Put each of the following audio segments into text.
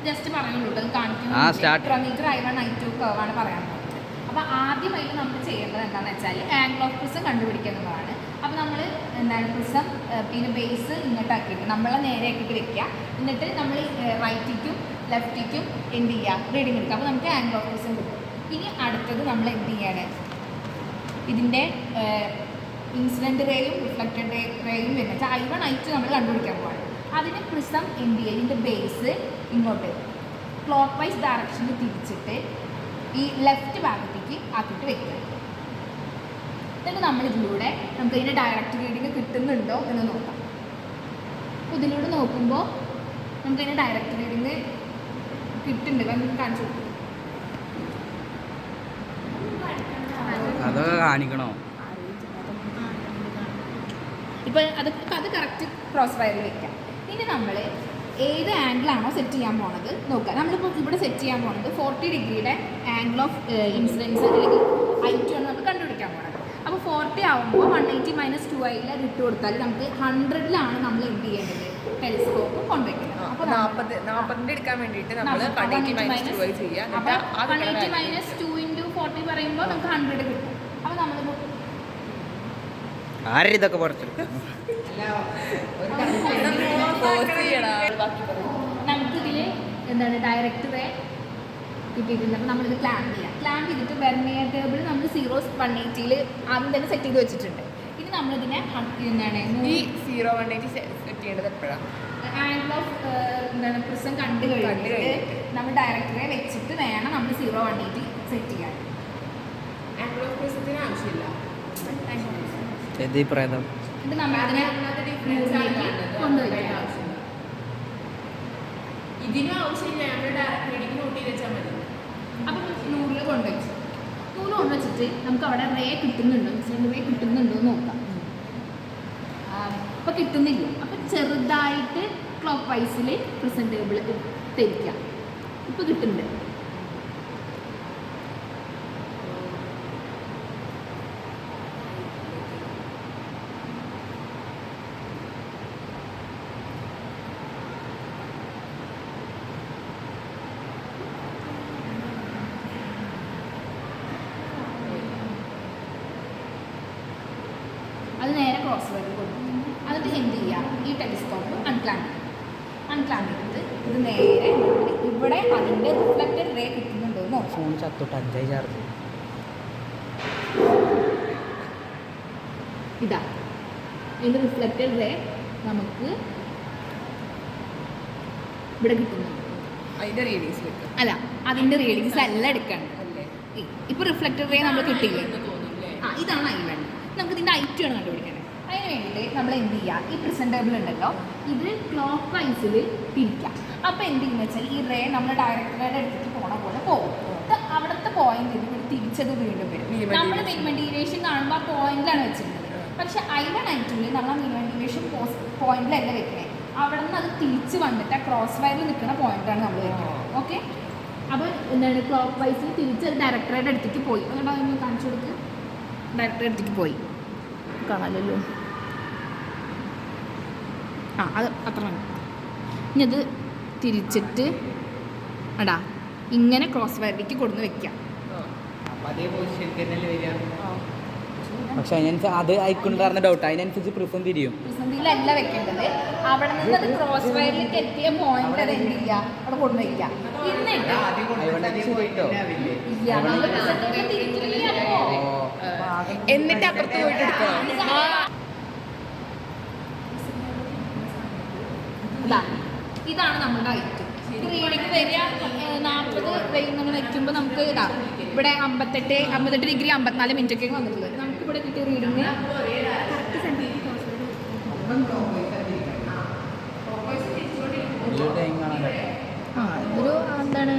Just പറയുള്ളൂ അത് കാണിക്കുന്നത് മീറ്റർ I1 I2 കർവാണ് പറയാൻ പോകുന്നത്. അപ്പോൾ ആദ്യമായിട്ട് നമുക്ക് ചെയ്യേണ്ടത് എന്താണെന്ന് വെച്ചാൽ ആംഗിൾ ഓഫ് പ്രിസം കണ്ടുപിടിക്കുന്നതാണ്. അപ്പോൾ നമ്മൾ എന്താണ് പ്രിസം പിന്നെ ബേസ് ഇങ്ങോട്ടാക്കിയിട്ട് നമ്മളെ നേരെയാക്കിയിട്ട് വെക്കുക. എന്നിട്ട് നമ്മൾ റൈറ്റിക്കും ലെഫ്റ്റിക്കും എന്ത് ചെയ്യുക റീഡിങ് എടുക്കുക. അപ്പോൾ നമുക്ക് ആംഗിൾ ഓഫ് പ്രിസം കിട്ടും. ഇനി അടുത്തത് നമ്മൾ എന്ത് ചെയ്യാണ് ഇതിൻ്റെ ഇൻസിഡൻറ്റ് റേയും റിഫ്ലക്റ്റഡ് റേയും വരുന്നത് I1 I2 നമ്മൾ കണ്ടുപിടിക്കാൻ പോവാണ്. അതിന് പ്രിസം എന്ത് ചെയ്യുക ഇതിൻ്റെ ബേസ് ഇങ്ങോട്ട് ക്ലോക്ക് വൈസ് ഡയറക്ഷനിൽ തിരിച്ചിട്ട് ഈ ലെഫ്റ്റ് ഭാഗത്തേക്ക് ആക്കിയിട്ട് വെക്കുക. എന്നിട്ട് നമ്മളിതിലൂടെ നമുക്ക് ഇതിൻ്റെ ഡയറക്റ്റ് റീഡിങ് കിട്ടുന്നുണ്ടോ എന്ന് നോക്കാം. ഇതിലൂടെ നോക്കുമ്പോൾ നമുക്ക് ഇതിൻ്റെ ഡയറക്റ്റ് റീഡിങ് കിട്ടുന്നുണ്ട് കാണിച്ചു കൊടുക്കും. അതൊക്കെ കാണിക്കണോ? ഇപ്പം അത് കറക്റ്റ് ക്രോസ് വയറിൽ വെക്കാം. ഇനി നമ്മൾ ഏത് ആംഗിളാണോ സെറ്റ് ചെയ്യാൻ പോണത് നോക്കുക. നമ്മളിപ്പോൾ ഇവിടെ സെറ്റ് ചെയ്യാൻ പോണത് 40 ഡിഗ്രിയുടെ ആംഗിൾ ഓഫ് ഇൻസിഡൻസ് അല്ലെങ്കിൽ I2 ആണ് നമ്മൾ കണ്ടുപിടിക്കാൻ പോണത്. അപ്പോൾ 40 ആകുമ്പോൾ 180 - 2i ഇട്ട് കൊടുത്താൽ നമുക്ക് 100ലാണ് നമ്മൾ എന്ത് ചെയ്യേണ്ടത് ടെലിസ്കോപ്പ് കൊണ്ടുവയ്ക്കുന്നത്. അപ്പോൾ 40 എടുക്കാൻ വേണ്ടിയിട്ട് നമ്മൾ 180 - 2i ചെയ്യാം. 180 - 2 × 40 പറയുമ്പോൾ നമുക്ക് 100 കിട്ടും. അപ്പോൾ നമ്മൾ ആരിതൊക്കെ പറിച്ചെടുക്കും. നമുക്കിതിൽ എന്താണ് ഡയറക്റ്റ് റേ കിട്ടിയിട്ടുണ്ട്. അപ്പോൾ നമ്മളിത് ക്ലാമ്പ് ചെയ്യാം. ക്ലാമ്പ് ചെയ്തിട്ട് വെർനിയർ ടേബിൾ നമ്മൾ 0 180 ആദ്യം തന്നെ സെറ്റ് ചെയ്ത് വെച്ചിട്ടുണ്ട്. ഇനി നമ്മളിതിനെ എന്താണ് ഈ 0 180 സെറ്റ് ചെയ്യേണ്ടത് എപ്പോഴാണ് ആംഗിൾ ഓഫ് എന്താണ് പ്രിസം കണ്ടു കഴിഞ്ഞിട്ട് നമ്മൾ ഡയറക്റ്റ് റേ വെച്ചിട്ട് വേണം നമ്മൾ 0 180 സെറ്റ് ചെയ്യാൻ. ആംഗിൾ ഓഫ് പ്രിസത്തിന് ആവശ്യമില്ല. ഇത് നമ്മളതിനെ കൊണ്ടുവയ്ക്കാം. ഇതിനും ആവശ്യമില്ല. നമ്മൾ ഡയറക്റ്റ് റീഡിങ് നോട്ട് ചെയ്ത് വെച്ചാൽ മതി. അപ്പം 100 കൊണ്ടുവച്ചു. 100 കൊണ്ടുവച്ചിട്ട് നമുക്ക് അവിടെ റേ കിട്ടുന്നുണ്ടോ ഇൻസിഡൻറ്റ് റേ കിട്ടുന്നുണ്ടോ എന്ന് നോക്കാം. അപ്പോൾ കിട്ടുന്നില്ല. അപ്പം ചെറുതായിട്ട് ക്ലോക്ക് വൈസിൽ പ്രിസം ടേബിൾ തിരിക്കാം. ഇപ്പോൾ കിട്ടുന്നുണ്ട്. അത് നേരെ ക്രോസ് വയറിൽ കൊടുക്കും. എന്നിട്ട് എന്ത് ചെയ്യുക ഈ ടെലിസ്കോപ്പ് അൺക്ലാമ്പ് ചെയ്തിട്ട് ഇത് നേരെ ഇവിടെ അതിൻ്റെ റിഫ്ലക്റ്റഡ് റേ കിട്ടുന്നുണ്ടോ എന്ന് നോക്കാം. ഫോൺ ചത്തോട്ട് 5 ചാർജ് ഇതാ ഇതിൻ്റെ റിഫ്ലക്റ്റഡ് റേ നമുക്ക് ഇവിടെ കിട്ടുന്നുണ്ട്. അതിൻ്റെ റീഡിങ്സ് കിട്ടും. അല്ല അതിൻ്റെ റീഡിങ്സ് അല്ല എടുക്കേണ്ടത്. ഇപ്പോൾ റിഫ്ലക്റ്റഡ് റേ നമ്മൾ കിട്ടിയില്ലേ? ഇതാണ് I1. നമുക്ക് ഇതിൻ്റെ I2 ആണ് കണ്ടുപിടിക്കേണ്ടത്. അതിന് വേണ്ടിയിട്ട് നമ്മൾ എന്ത് ചെയ്യുക ഈ പ്രിസം ടേബിൾ ഉണ്ടല്ലോ ഇത് ക്ലോക്ക് വൈസിൽ തിരിക്കാം. അപ്പോൾ എന്ത് ചെയ്യുന്നത് വെച്ചാൽ ഈ റേ നമ്മൾ ഡയറക്റ്റ് റേയുടെ അടുത്തേക്ക് പോണ പോലെ പോകും. അവിടുത്തെ പോയിന്റ് ഇവിടെ തിരിച്ചത് വീണ്ടും വരും. നമ്മൾ മിനിമം ഡീവിയേഷൻ കാണുമ്പോൾ ആ പോയിന്റിലാണ് വെച്ചിരുന്നത്. പക്ഷേ I1 I2 നമ്മൾ മിനിമം ഡീവിയേഷൻ പോയിന്റിലല്ല വെക്കുന്നത്. അവിടെ നിന്ന് അത് തിരിച്ച് വന്നിട്ട് ആ ക്രോസ് വയറിൽ നിൽക്കുന്ന പോയിന്റാണ് നമ്മൾ വെക്കുന്നത്. ഓക്കെ. അപ്പോൾ എന്താണ് ക്ലോക്ക് വൈസിൽ തിരിച്ച് ഡയറക്റ്റ് റേയുടെ അടുത്തേക്ക് പോയി. അതുകൊണ്ട് അതൊന്ന് കാണിച്ചു കൊടുക്കുക. ഡയറക്റ്റ് അടുത്തേക്ക് പോയി കാണാമല്ലോ. അത് അത്ര ഇനി അത് തിരിച്ചിട്ട് അടാ ഇങ്ങനെ ക്രോസ് വയറിലേക്ക് കൊടുന്ന് വെക്കാം. പക്ഷെ അത് അയക്കുണ്ടായിരുന്ന ഡൗട്ട് അതിനനുസരിച്ച് പ്രിസം തിരിയും. പ്രിസത്തിലല്ല വെക്കേണ്ടത്. അവിടെ നിന്ന് അത് ക്രോസ് വയറിലേക്ക് എത്തിയ പോയിന്റ് അത് എന്ത് ചെയ്യുക അവിടെ കൊടുന്ന് വെക്കാം. എന്നിട്ട് അപ്പുറത്ത് പോയിട്ട് എടുക്കണം. ഇതാണ് നമ്മുടെ ഐറ്റം. റീഡിങ് വരിക 40 നമ്മൾ വെക്കുമ്പോൾ നമുക്ക് ഇതാ ഇവിടെ 58 ഡിഗ്രി 54 മിനിറ്റ് ഒക്കെ വന്നിട്ടുള്ളത്. നമുക്ക് ഇവിടെ കിട്ടിയ റീഡിങ് ഇതൊരു എന്താണ്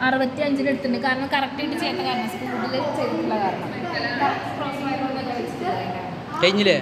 65 എടുത്തിട്ടുണ്ട്. കാരണം കറക്റ്റായിട്ട് ചെയ്യുന്ന കാരണം സ്പീഡിൽ ചെയ്തിട്ടുള്ള കാരണം കഴിഞ്ഞില്ലേ?